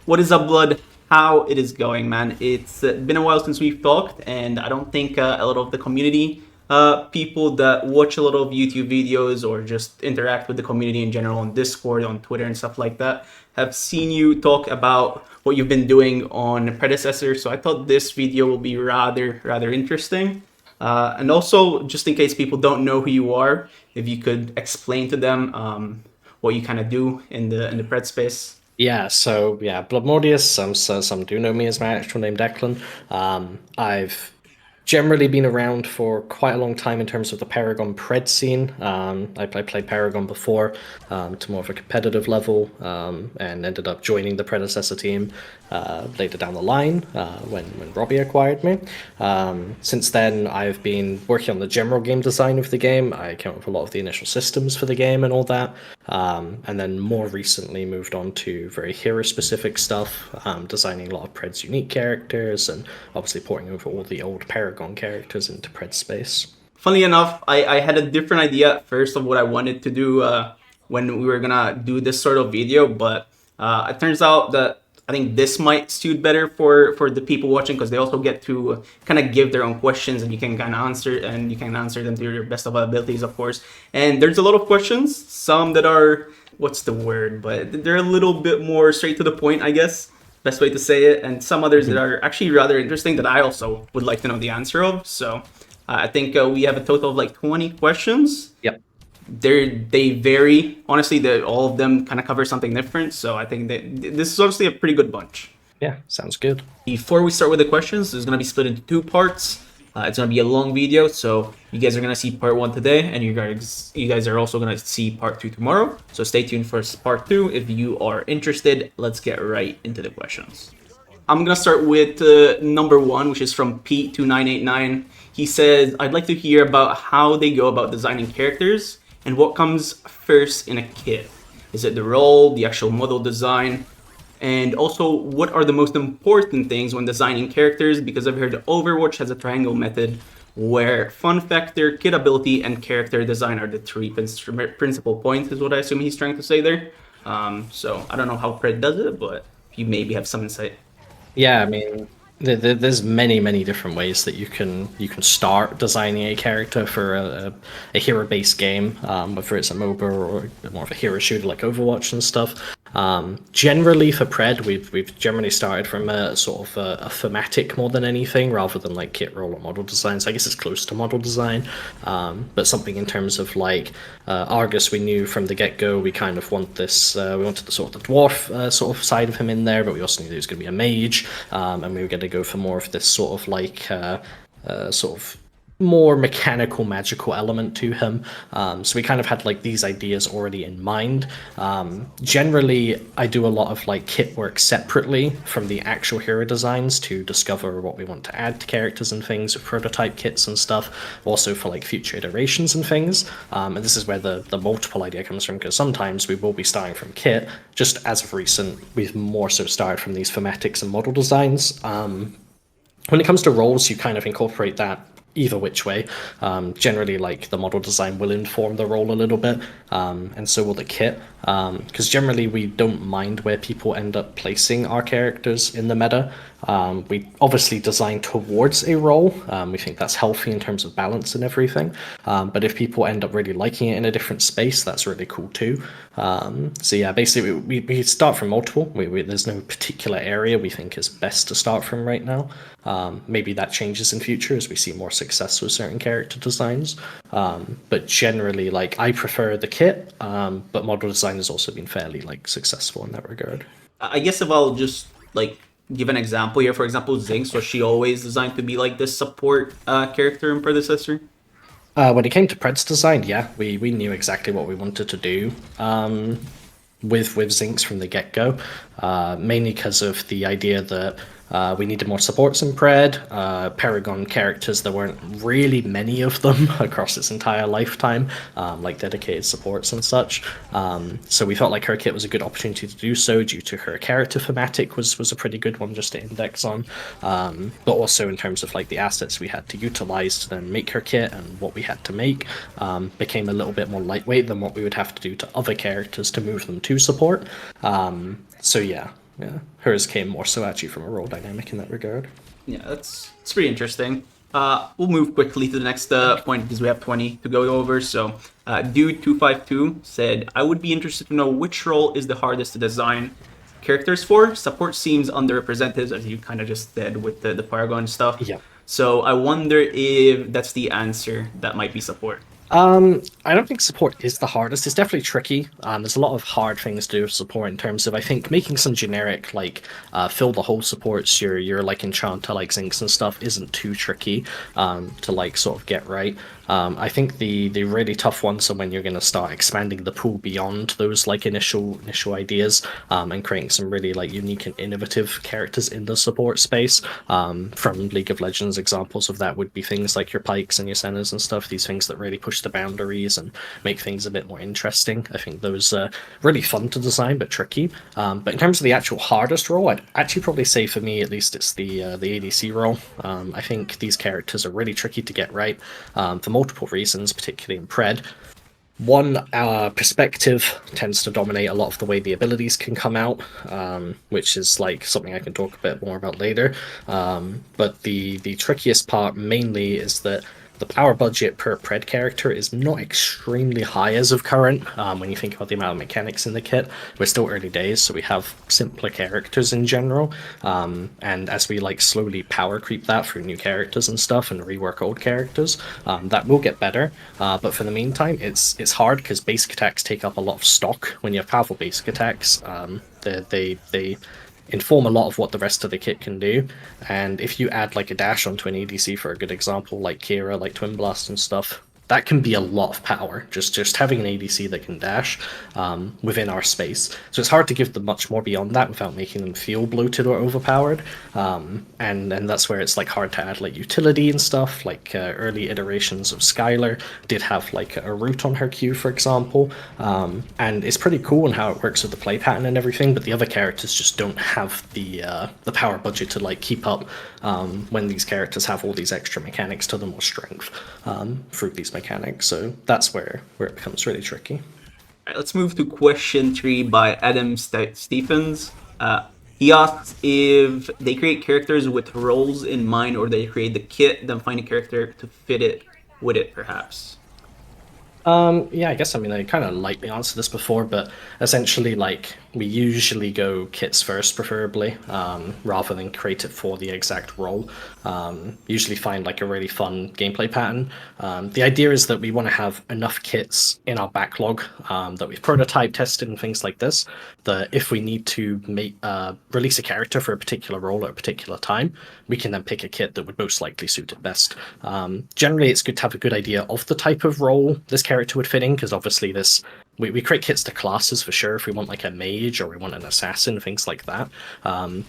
What is up, Blood? How it is going, man? It's been a while since we've talked, and I don't think a lot of the community people that watch a lot of YouTube videos or just interact with the community in general on Discord, on Twitter, and stuff like that have seen you talk about what you've been doing on Predecessor. So I thought this video will be rather interesting. And also, just in case people don't know who you are, if you could explain to them what you kind of do in the Pred space. So Bloodmordius. Some do know me as my actual name, Declan. I've generally been around for quite a long time in terms of the Paragon Pred scene. I played Paragon before to more of a competitive level, and ended up joining the Predecessor team later down the line when Robbie acquired me. Since then, I've been working on the general game design of the game. I came up with a lot of the initial systems for the game and all that, and then more recently moved on to very hero-specific stuff, designing a lot of Pred's unique characters and obviously porting over all the old Paragon characters into Pred space. Funnily enough, I had a different idea at first of what I wanted to do when we were gonna do this sort of video, but it turns out that I think this might suit better for the people watching because they also get to kind of give their own questions and you can kind of answer them to your best of abilities, of course. And there's a lot of questions, some that are what's the word, but they're a little bit more straight to the point, I guess. Best way to say it, and some others that are actually rather interesting that I also would like to know the answer of. So I think we have a total of like 20 questions. Yep. They vary. Honestly, all of them kind of cover something different. So I think that this is honestly a pretty good bunch. Yeah, sounds good. Before we start with the questions, it's going to be split into two parts. It's going to be a long video, so you guys are going to see part one today, and you guys are also going to see part two tomorrow. So stay tuned for part two if you are interested. Let's get right into the questions. I'm going to start with number one, which is from Pete2989. He says, I'd like to hear about how they go about designing characters and what comes first in a kit. Is it the role, the actual model design? And also, what are the most important things when designing characters? Because I've heard Overwatch has a triangle method where fun factor, kit ability, and character design are the three principal points, is what I assume he's trying to say there. So I don't know how Pred does it, but you maybe have some insight. Yeah, I mean, there's many different ways that you can start designing a character for a hero-based game, whether it's a MOBA or more of a hero shooter like Overwatch and stuff. Generally for Pred, we've generally started from a sort of a thematic more than anything, rather than like kit role or model design. So I guess it's close to model design, but something in terms of like Argus, we knew from the get-go we kind of want this. We wanted the sort of the dwarf sort of side of him in there, but we also knew there was going to be a mage, and we were going to go for more of this sort of like sort of more mechanical magical element to him, so we kind of had like these ideas already in mind. Generally I do a lot of like kit work separately from the actual hero designs to discover what we want to add to characters and things with prototype kits and stuff, also for like future iterations and things, and this is where the multiple idea comes from, because sometimes we will be starting from kit. Just as of recent, we've more so started from these thematics and model designs. When it comes to roles, you kind of incorporate that either which way. Generally, like, the model design will inform the role a little bit, and so will the kit, because generally we don't mind where people end up placing our characters in the meta. We obviously design towards a role. We think that's healthy in terms of balance and everything, but if people end up really liking it in a different space, that's really cool too. So yeah, basically we start from multiple. There's no particular area we think is best to start from right now. Maybe that changes in future as we see more success with certain character designs, but generally, like, I prefer the kit, but model design has also been fairly like successful in that regard. I guess if I'll just like give an example here, for example, Zinx, was she always designed to be like this support character in Predecessor? When it came to Pred's design, yeah, we knew exactly what we wanted to do with Zinx from the get-go, mainly because of the idea that we needed more supports in Pred. Paragon characters, there weren't really many of them across its entire lifetime, like dedicated supports and such. So we felt like her kit was a good opportunity to do so, due to her character thematic was a pretty good one just to index on. But also in terms of like the assets we had to utilize to then make her kit, and what we had to make became a little bit more lightweight than what we would have to do to other characters to move them to support. So yeah. Yeah, hers came more so actually from a role dynamic in that regard. Yeah, it's pretty interesting. We'll move quickly to the next point because we have 20 to go over. So, Dude252 said, I would be interested to know which role is the hardest to design characters for. Support seems underrepresented, as you kind of just did with the Paragon stuff. Yeah. So, I wonder if that's the answer that might be support. I don't think support is the hardest. It's definitely tricky. There's a lot of hard things to do with support in terms of I think making some generic like fill the hole supports your like enchanta like zincs and stuff isn't too tricky to like sort of get right. I think the really tough ones are when you're going to start expanding the pool beyond those like initial ideas and creating some really like unique and innovative characters in the support space. From League of Legends, examples of that would be things like your pikes and your sennas and stuff. These things that really push the boundaries and make things a bit more interesting. I think those are really fun to design but tricky. But in terms of the actual hardest role, I'd actually probably say for me at least it's the ADC role. I think these characters are really tricky to get right for multiple reasons, particularly in Pred. One, perspective tends to dominate a lot of the way the abilities can come out, which is like something I can talk a bit more about later. But the trickiest part mainly is that the power budget per Pred character is not extremely high as of current. When you think about the amount of mechanics in the kit, we're still early days, so we have simpler characters in general. And as we like slowly power creep that through new characters and stuff, and rework old characters, that will get better. But for the meantime, it's hard because basic attacks take up a lot of stock. When you have powerful basic attacks, they inform a lot of what the rest of the kit can do. And if you add like a dash onto an ADC for a good example, like Kira, like Twin Blast and stuff, that can be a lot of power. Just having an ADC that can dash within our space. So it's hard to give them much more beyond that without making them feel bloated or overpowered. And that's where it's like hard to add like utility and stuff. Like early iterations of Skylar did have like a root on her Q, for example, and it's pretty cool in how it works with the play pattern and everything. But the other characters just don't have the power budget to like keep up when these characters have all these extra mechanics to them or strength through these mechanics. So that's where it becomes really tricky. All right, let's move to question 3 by Adam Stephens. He asks if they create characters with roles in mind, or they create the kit, then find a character to fit it with it, perhaps. Yeah, I guess I mean I kind of lightly answered this before, but essentially like we usually go kits first, preferably, rather than create it for the exact role. Usually find like a really fun gameplay pattern. The idea is that we want to have enough kits in our backlog that we've prototype tested and things like this, that if we need to make release a character for a particular role at a particular time, we can then pick a kit that would most likely suit it best. Generally, it's good to have a good idea of the type of role this character would fit in, because obviously we create kits to classes for sure if we want like a mage or we want an assassin, things like that.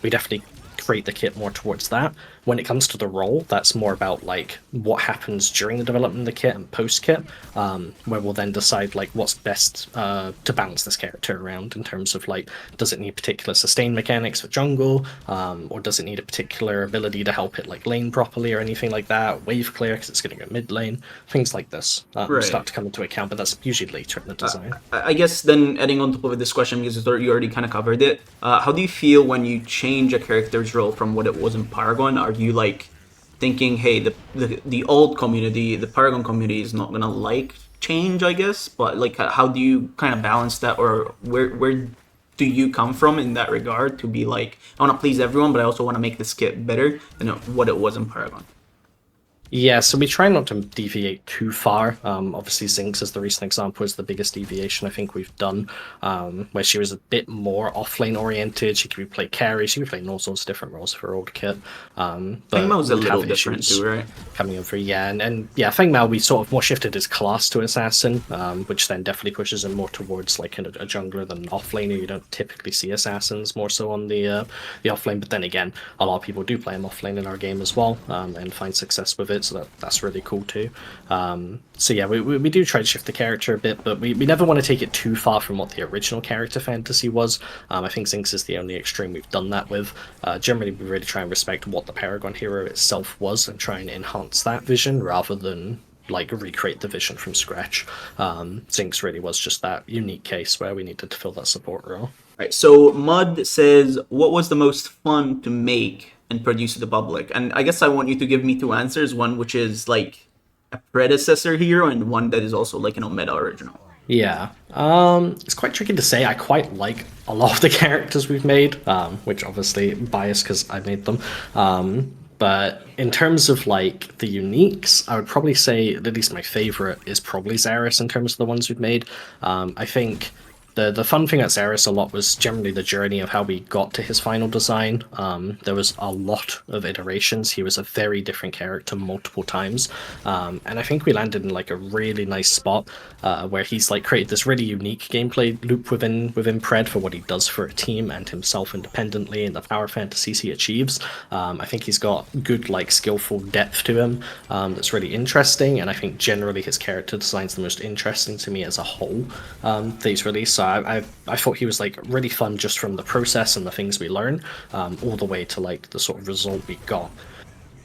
We definitely create the kit more towards that. When it comes to the role, that's more about like what happens during the development of the kit and post kit, where we'll then decide like what's best to balance this character around in terms of like, does it need particular sustain mechanics for jungle, or does it need a particular ability to help it like lane properly or anything like that, wave clear because it's going to go mid lane, things like this Right. start to come into account, but that's usually later in the design. I guess then adding on top of this question, because you already kind of covered it, how do you feel when you change a character's role from what it was in Paragon? Are you like thinking, hey, the old community, the Paragon community is not gonna like change, I guess, but like how do you kind of balance that, or where do you come from in that regard to be like, I want to please everyone, but I also want to make this kit better than what it was in Paragon? Yeah, so we try not to deviate too far. Obviously, Zinx as the recent example is the biggest deviation I think we've done, where she was a bit more offlane oriented. She could play carry, she could play all sorts of different roles for her old kit. But Feng Mao's a we'd little have different issues too, right? coming over, yeah, and yeah, Feng Mao we sort of more shifted his class to assassin, which then definitely pushes him more towards like a jungler than an offlaner. You don't typically see assassins more so on the offlane, but then again, a lot of people do play him offlane in our game as well, and find success with it, so that's really cool too. So yeah, we do try to shift the character a bit, but we never want to take it too far from what the original character fantasy was. I think Zinx is the only extreme we've done that with. Generally, we really try and respect what the Paragon hero itself was and try and enhance that vision rather than like recreate the vision from scratch. Zinx really was just that unique case where we needed to fill that support role. Right. So Mud says, "What was the most fun to make and produce to the public?" And I guess I want you to give me two answers. One which is like a predecessor hero, and one that is also like meta original. Yeah, it's quite tricky to say. I quite like a lot of the characters we've made, which obviously biased because I made them. But in terms of like the uniques, I would probably say at least my favorite is probably Zaris in terms of the ones we've made. I think the fun thing at Zaris a lot was generally the journey of how we got to his final design. There was a lot of iterations. He was a very different character multiple times, and I think we landed in like a really nice spot where he's like created this really unique gameplay loop within Pred for what he does for a team and himself independently and the power fantasies he achieves. I think he's got good like skillful depth to him that's really interesting, and I think generally his character design's the most interesting to me as a whole that he's released. So I thought he was like really fun just from the process and the things we learn, all the way to like the sort of result we got.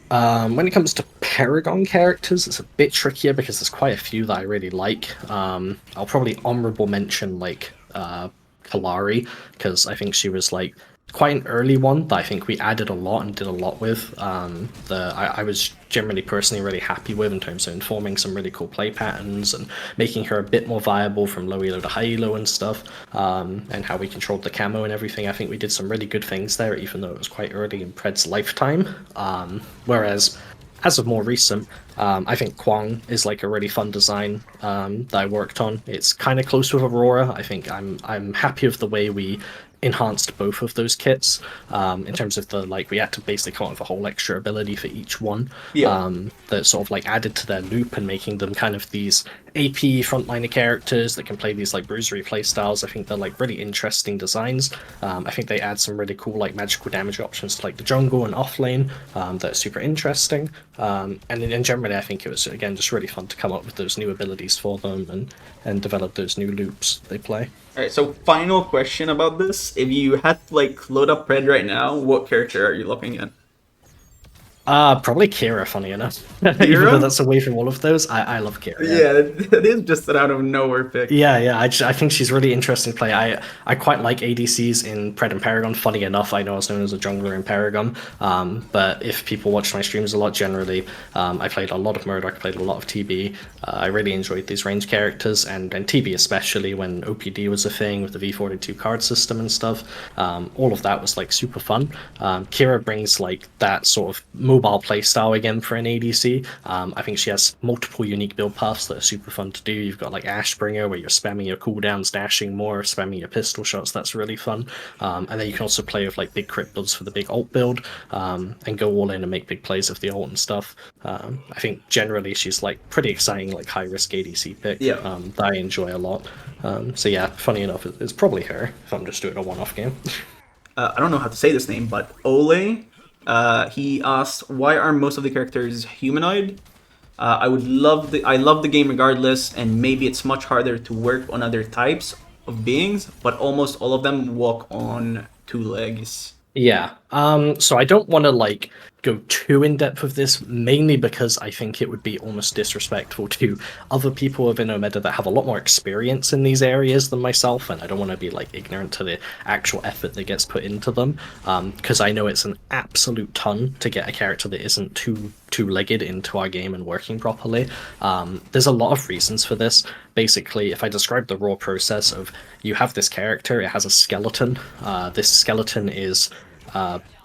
When it comes to Paragon characters, it's a bit trickier because there's quite a few that I really like. I'll probably honorable mention like Kalari because I think she was like quite an early one that I think we added a lot and did a lot with. I was generally personally really happy with in terms of informing some really cool play patterns and making her a bit more viable from low elo to high elo and stuff, and how we controlled the camo and everything. I think we did some really good things there, even though it was quite early in Pred's lifetime. Whereas as of more recent, I think Kwang is like a really fun design that I worked on. It's kind of close with Aurora. I think I'm happy with the way we enhanced both of those kits in terms of the like we had to basically come up with a whole extra ability for each one that sort of like added to their loop and making them kind of these AP frontliner characters that can play these like bruisery playstyles. I think they're like really interesting designs. I think they add some really cool like magical damage options to like the jungle and off lane that are super interesting. And in generally, I think it was again just really fun to come up with those new abilities for them and develop those new loops they play. All right. So final question about this: if you had to like load up Pred right now, what character are you looking at? Probably Kira, funny enough. Even though that's away from all of those, I love Kira. Yeah, it is just an out of nowhere pick. Yeah. I think she's really interesting to play. I quite like ADCs in Pred and Paragon. Funny enough, I know I was known as a jungler in Paragon. But if people watch my streams a lot, generally, I played a lot of Murdoch, played a lot of TB. I really enjoyed these range characters, and TB especially when OPD was a thing with the V42 card system and stuff. All of that was like super fun. Kira brings like that sort of mobile playstyle again for an ADC. I think she has multiple unique build paths that are super fun to do. You've got like Ashbringer where you're spamming your cooldowns, dashing more, spamming your pistol shots. That's really fun. And then you can also play with like big crit builds for the big ult build and go all in and make big plays with the ult and stuff. I think generally she's like pretty exciting, like high risk ADC pick that I enjoy a lot. So yeah, funny enough, it's probably her if I'm just doing a one-off game. I don't know how to say this name, but Ole. He asked, "Why are most of the characters humanoid?" I love the game regardless, and maybe it's much harder to work on other types of beings, but almost all of them walk on two legs. Yeah. So I don't want to like go too in depth with this, mainly because I think it would be almost disrespectful to other people within Omeda that have a lot more experience in these areas than myself, and I don't want to be like ignorant to the actual effort that gets put into them. Because I know it's an absolute ton to get a character that isn't two-legged into our game and working properly. There's a lot of reasons for this. Basically, if I describe the raw process of you have this character, it has a skeleton. This skeleton is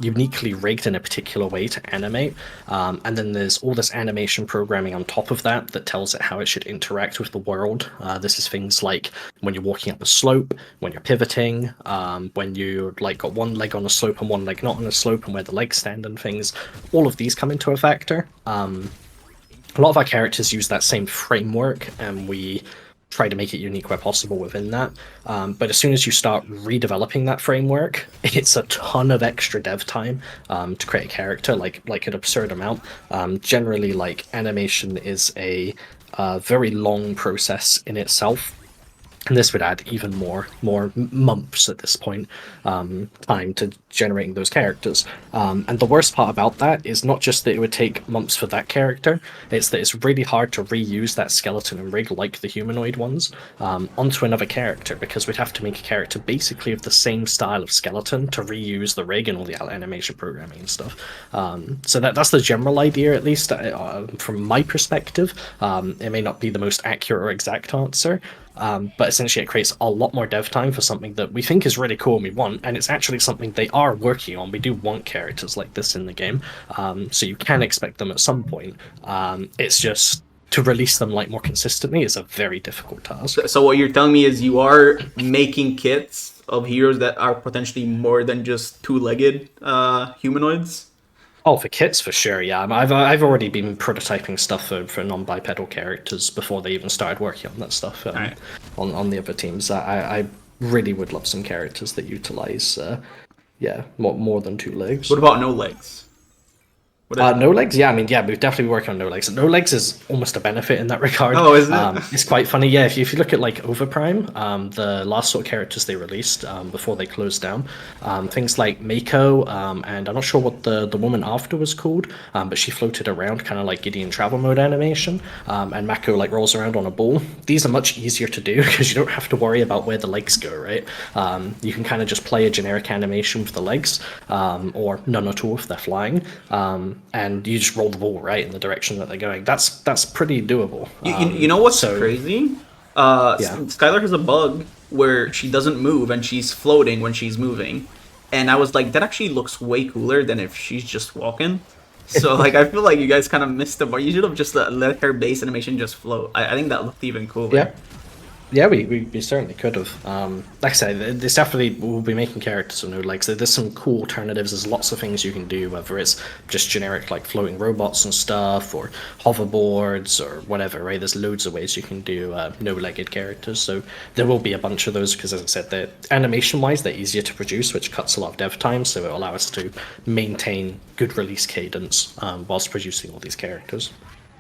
uniquely rigged in a particular way to animate, and then there's all this animation programming on top of that that tells it how it should interact with the world. This is things like when you're walking up a slope, when you're pivoting, when you like got one leg on a slope and one leg not on a slope, and where the legs stand and things. All of these come into a factor. A lot of our characters use that same framework, and we try to make it unique where possible within that. But as soon as you start redeveloping that framework, it's a ton of extra dev time to create a character, like an absurd amount. Generally, like animation is a very long process in itself. And this would add even more months at this point, time to generating those characters. And the worst part about that is not just that it would take months for that character; it's that it's really hard to reuse that skeleton and rig like the humanoid ones onto another character, because we'd have to make a character basically of the same style of skeleton to reuse the rig and all the animation programming and stuff. So that's the general idea, at least from my perspective. It may not be the most accurate or exact answer. But essentially, it creates a lot more dev time for something that we think is really cool and we want, and it's actually something they are working on. We do want characters like this in the game, so you can expect them at some point. It's just to release them like more consistently is a very difficult task. So what you're telling me is you are making kits of heroes that are potentially more than just two-legged humanoids? Oh, for kits, for sure, yeah. I've already been prototyping stuff for non-bipedal characters before they even started working on that stuff Right. on the other teams. I really would love some characters that utilize, more than two legs. What about no legs? No legs, yeah. I mean, yeah, we've definitely worked on no legs. No legs is almost a benefit in that regard. Oh, is it? It's quite funny, yeah. If you look at like Overprime, the last sort of characters they released before they closed down, things like Mako, and I'm not sure what the woman after was called, but she floated around kind of like Gideon travel mode animation, and Mako like rolls around on a ball. These are much easier to do because you don't have to worry about where the legs go, right? You can kind of just play a generic animation with the legs, or none at all if they're flying. And you just roll the ball right in the direction that they're going. That's pretty doable. You know what's crazy? Yeah. Skylar has a bug where she doesn't move and she's floating when she's moving. And I was like, that actually looks way cooler than if she's just walking. So like, I feel like you guys kind of missed the bar. You should have just let her base animation just float. I think that looked even cooler. Yeah. Yeah, we certainly could have. Like I said, there's definitely, we'll be making characters with no legs. There's some cool alternatives. There's lots of things you can do, whether it's just generic like floating robots and stuff, or hoverboards, or whatever, right? There's loads of ways you can do no-legged characters. So there will be a bunch of those, because as I said, they're animation-wise, they're easier to produce, which cuts a lot of dev time, so it'll allow us to maintain good release cadence whilst producing all these characters.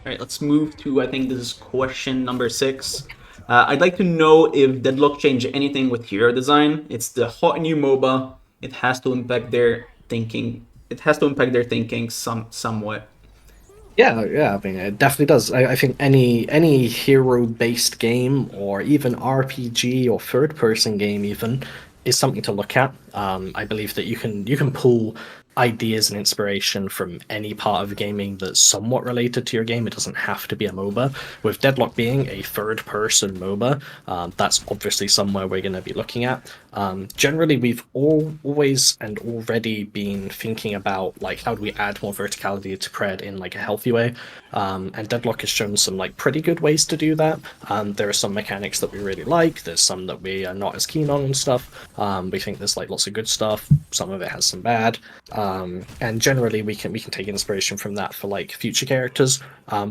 All right, let's move to, I think this is question number 6. I'd like to know if Deadlock changed anything with hero design. It's the hot new MOBA. It has to impact their thinking. Somewhat. Yeah, I mean, it definitely does. I think any hero-based game, or even RPG or third-person game, even, is something to look at. I believe that you can pull ideas and inspiration from any part of gaming that's somewhat related to your game. It doesn't have to be a MOBA. With Deadlock being a third-person MOBA, that's obviously somewhere we're going to be looking at. Generally, we've always and already been thinking about like how do we add more verticality to Pred in like a healthy way, and Deadlock has shown some like pretty good ways to do that. There are some mechanics that we really like. There's some that we are not as keen on and stuff. We think there's like lots of good stuff. Some of it has some bad. And generally we can take inspiration from that for like future characters.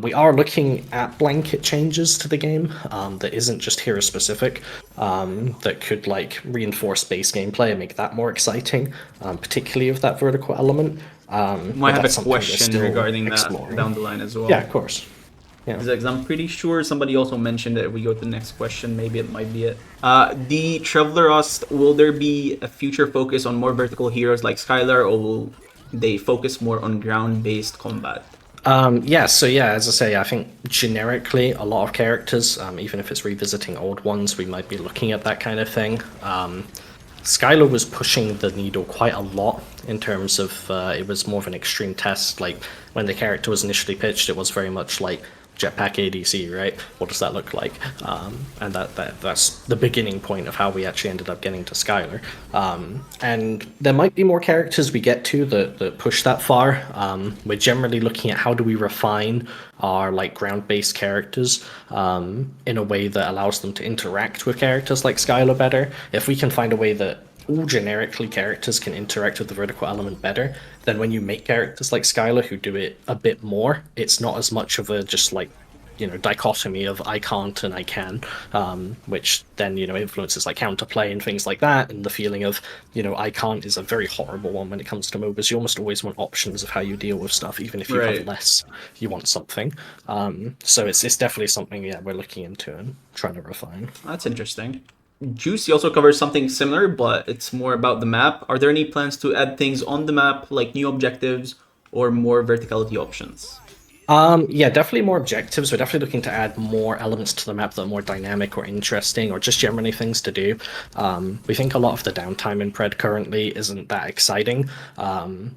We are looking at blanket changes to the game that isn't just hero specific, that could like reinforce base gameplay and make that more exciting, particularly with that vertical element. Might have a question regarding that down the line as well. Yeah, of course. Yeah. Because I'm pretty sure somebody also mentioned that if we go to the next question, maybe it might be it. The Traveler asked, will there be a future focus on more vertical heroes like Skylar, or will they focus more on ground-based combat? As I say, I think generically a lot of characters, even if it's revisiting old ones, we might be looking at that kind of thing. Skylar was pushing the needle quite a lot in terms of it was more of an extreme test. Like when the character was initially pitched, it was very much like jetpack ADC, right? What does that look like? And that's the beginning point of how we actually ended up getting to Skylar. And there might be more characters we get to that push that far. We're generally looking at how do we refine our like ground-based characters in a way that allows them to interact with characters like Skylar better. If we can find a way that all generically characters can interact with the vertical element better, then when you make characters like Skylar who do it a bit more, it's not as much of a just like dichotomy of I can't and I can, which then influences like counterplay and things like that, and the feeling of I can't is a very horrible one when it comes to MOBAs. You almost always want options of how you deal with stuff, even if you have Right. less, you want something. So it's definitely something we're looking into and trying to refine. That's interesting. Juicy also covers something similar, but it's more about the map. Are there any plans to add things on the map, like new objectives or more verticality options? Yeah, definitely more objectives. We're definitely looking to add more elements to the map that are more dynamic or interesting, or just generally things to do. We think a lot of the downtime in Pred currently isn't that exciting.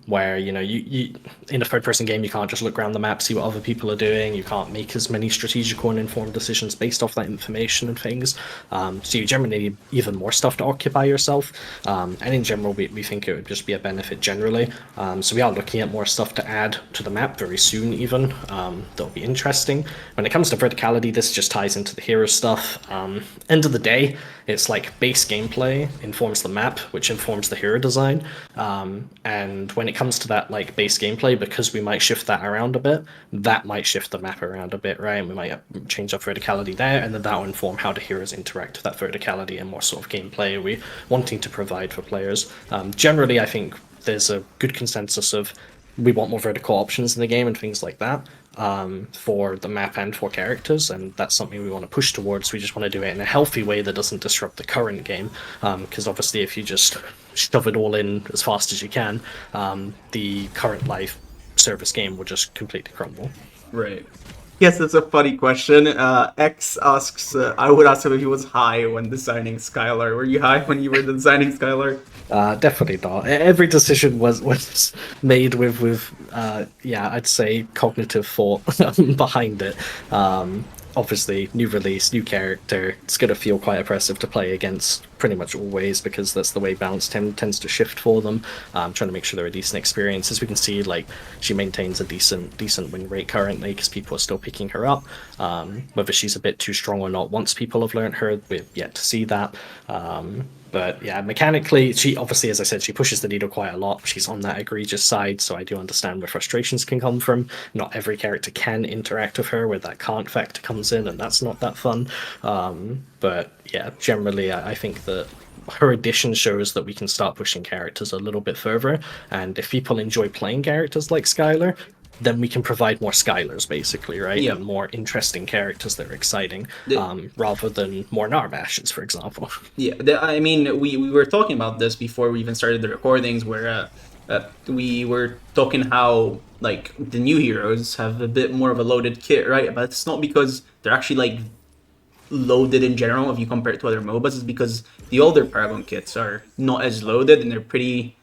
Where you in a third-person game you can't just look around the map, see what other people are doing. You can't make as many strategical and informed decisions based off that information and things. So you generally need even more stuff to occupy yourself. And in general, we think it would just be a benefit generally. So we are looking at more stuff to add to the map very soon, even. That'll be interesting. When it comes to verticality, this just ties into the hero stuff. End of the day, it's like base gameplay informs the map, which informs the hero design. And when it comes to that like base gameplay, because we might shift that around a bit, that might shift the map around a bit, right? And we might change up verticality there, and then that will inform how the heroes interact with that verticality and more sort of gameplay we're wanting to provide for players. Generally, I think there's a good consensus of we want more vertical options in the game and things like that, for the map and for characters, and that's something we want to push towards. We just want to do it in a healthy way that doesn't disrupt the current game, because obviously if you just shove it all in as fast as you can, the current live service game will just completely crumble. Right. Yes, that's a funny question. X asks, I would ask him if he was high when designing Skylar. Were you high when you were designing Skylar? Definitely not. Every decision was made with yeah, I'd say cognitive thought behind it. Obviously, new release, new character. It's gonna feel quite oppressive to play against pretty much always, because that's the way balance tends to shift for them. Trying to make sure they're a decent experience. As we can see, like she maintains a decent win rate currently because people are still picking her up. Whether she's a bit too strong or not, once people have learned her, we've yet to see that. But yeah, mechanically, she obviously, as I said, she pushes the needle quite a lot. She's on that egregious side, so I do understand where frustrations can come from. Not every character can interact with her, where that can't factor comes in, and that's not that fun. But yeah, generally, I think that her addition shows that we can start pushing characters a little bit further. And if people enjoy playing characters like Skylar, then we can provide more Skylars, basically, right? Yeah. And more interesting characters that are exciting, The- rather than more Narbashes, for example. Yeah, I mean, we were talking about this before we even started the recordings, where we were talking how like the new heroes have a bit more of a loaded kit, right? But it's not because they're actually like loaded in general if you compare it to other MOBAs. It's because the older Paragon kits are not as loaded and they're pretty.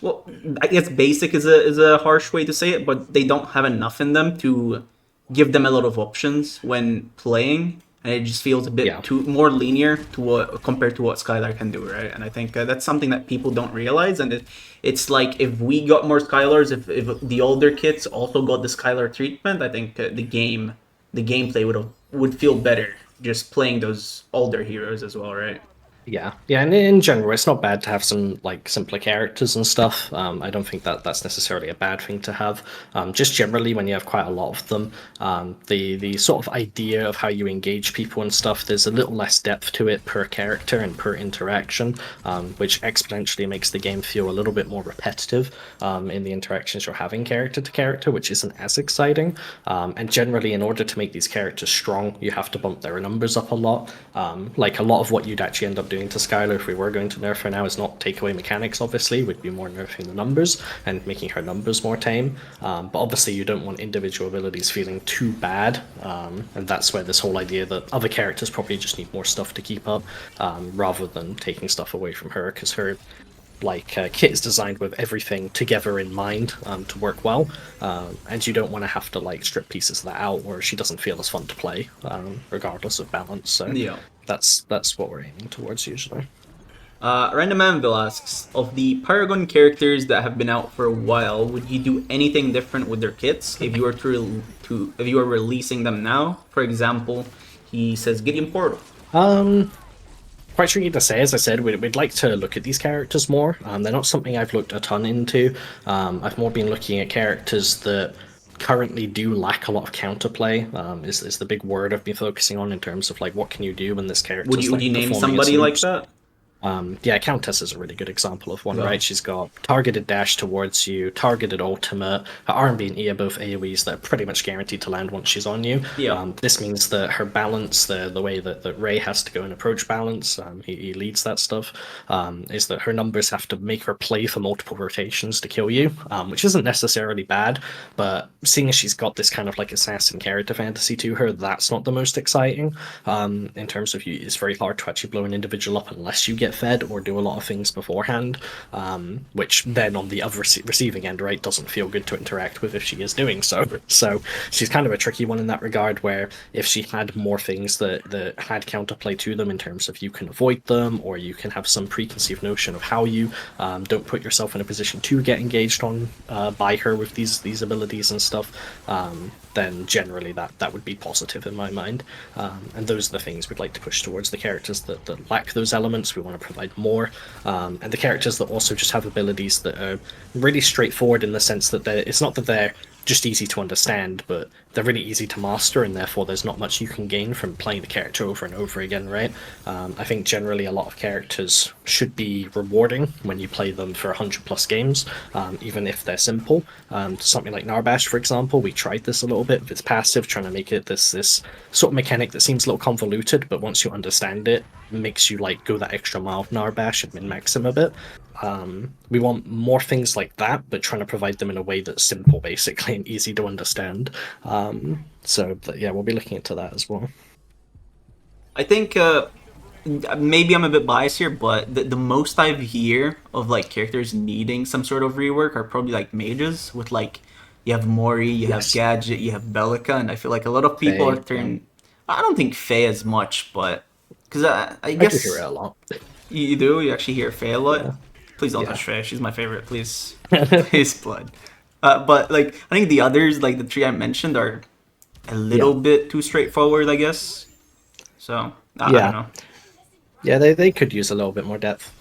Well, I guess basic is a harsh way to say it, but they don't have enough in them to give them a lot of options when playing, and it just feels a bit Yeah. too more linear to what compared to what Skylar can do, right? And I think that's something that people don't realize, and it's like if we got more Skylars, if the older kids also got the Skylar treatment, I think the gameplay would feel better just playing those older heroes as well, right? Yeah, and in general, it's not bad to have some like simpler characters and stuff. I don't think that that's necessarily a bad thing to have. Just generally, when you have quite a lot of them, the sort of idea of how you engage people and stuff, there's a little less depth to it per character and per interaction, which exponentially makes the game feel a little bit more repetitive in the interactions you're having character to character, which isn't as exciting. And generally, in order to make these characters strong, you have to bump their numbers up a lot. Like a lot of what you'd actually end up doing to Skylar if we were going to nerf her now is not take away mechanics, obviously, would be more nerfing the numbers and making her numbers more tame. But obviously you don't want individual abilities feeling too bad, and that's where this whole idea that other characters probably just need more stuff to keep up, rather than taking stuff away from her, because her kit is designed with everything together in mind, to work well, and you don't want to have to like strip pieces of that out where she doesn't feel as fun to play, regardless of balance. So Yeah. that's what we're aiming towards usually. Random Anvil asks, of the Paragon characters that have been out for a while, would you do anything different with their kits if you were if you were releasing them now? For example, he says Gideon Portal. Quite tricky to say. As I said, we'd like to look at these characters more. They're not something I've looked a ton into. I've more been looking at characters that currently do lack a lot of counterplay. Is the big word I've been focusing on in terms of like what can you do when this character's Would like you name performing its somebody like moves. that? Yeah, Countess is a really good example of one, No. right? She's got targeted dash towards you, targeted ultimate. Her R&B and E are both AoEs that are pretty much guaranteed to land once she's on you. Yeah. This means that her balance, the way that Ray has to go and approach balance, he leads that stuff, is that her numbers have to make her play for multiple rotations to kill you, which isn't necessarily bad, but seeing as she's got this kind of like assassin character fantasy to her, that's not the most exciting. In terms of you, it's very hard to actually blow an individual up unless you get fed or do a lot of things beforehand, which then on the other receiving end, right, doesn't feel good to interact with if she is doing so. So she's kind of a tricky one in that regard, where if she had more things that had counterplay to them in terms of you can avoid them, or you can have some preconceived notion of how you don't put yourself in a position to get engaged on by her with these abilities and stuff, then generally that would be positive in my mind. And those are the things we'd like to push towards. The characters that lack those elements, we want to provide more. And the characters that also just have abilities that are really straightforward in the sense that it's not that they're just easy to understand, but they're really easy to master, and therefore there's not much you can gain from playing the character over and over again, right? I think generally a lot of characters should be rewarding when you play them for 100 plus games, even if they're simple. Something like Narbash, for example, we tried this a little bit with its passive, trying to make it this sort of mechanic that seems a little convoluted, but once you understand it, makes you like go that extra mile with Narbash and min-max him a bit. We want more things like that, but trying to provide them in a way that's simple, basically, and easy to understand. Yeah, we'll be looking into that as well. I think maybe I'm a bit biased here, but the most I hear of like characters needing some sort of rework are probably like mages with like you have Mori, you have Yes. Gadget, you have Bellica, and I feel like a lot of people are Faye, turning. I don't think Faye as much, but because I I do hear it guess a lot. you do. You actually hear Faye a lot. Yeah. Please don't Yeah. touch Faye. She's my favorite. Please, please, blood. But like I think the others, like the three I mentioned, are a little bit too straightforward, I guess. So I don't Yeah. know. Yeah, they could use a little bit more depth.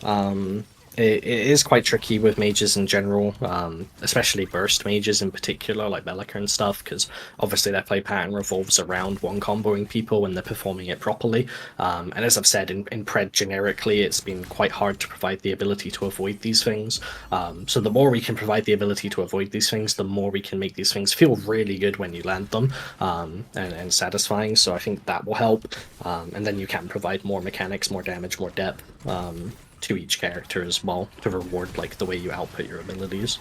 It is quite tricky with mages in general, especially burst mages in particular, like Bellica and stuff, because obviously their play pattern revolves around one comboing people when they're performing it properly. And as I've said, in Pred generically, it's been quite hard to provide the ability to avoid these things. So the more we can provide the ability to avoid these things, the more we can make these things feel really good when you land them, and satisfying. So I think that will help. And then you can provide more mechanics, more damage, more depth. To each character as well to reward like the way you output your abilities.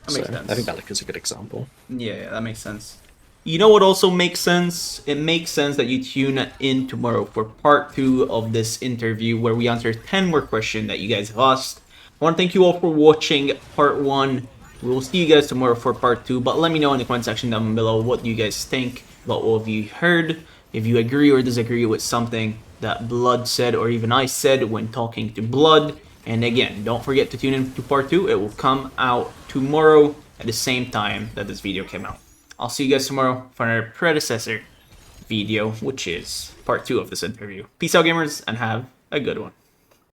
That makes sense. I think Bellic is a good example. Yeah, that makes sense. You know what also makes sense? It makes sense that you tune in tomorrow for part 2 of this interview where we answer 10 more questions that you guys have asked. I want to thank you all for watching part 1. We will see you guys tomorrow for part 2, but let me know in the comment section down below what you guys think about what you heard. If you agree or disagree with something that Blood said or even I said when talking to Blood. And again, don't forget to tune in to part 2. It will come out tomorrow at the same time that this video came out. I'll see you guys tomorrow for another Predecessor video, which is part 2 of this interview. Peace out, gamers, and have a good one.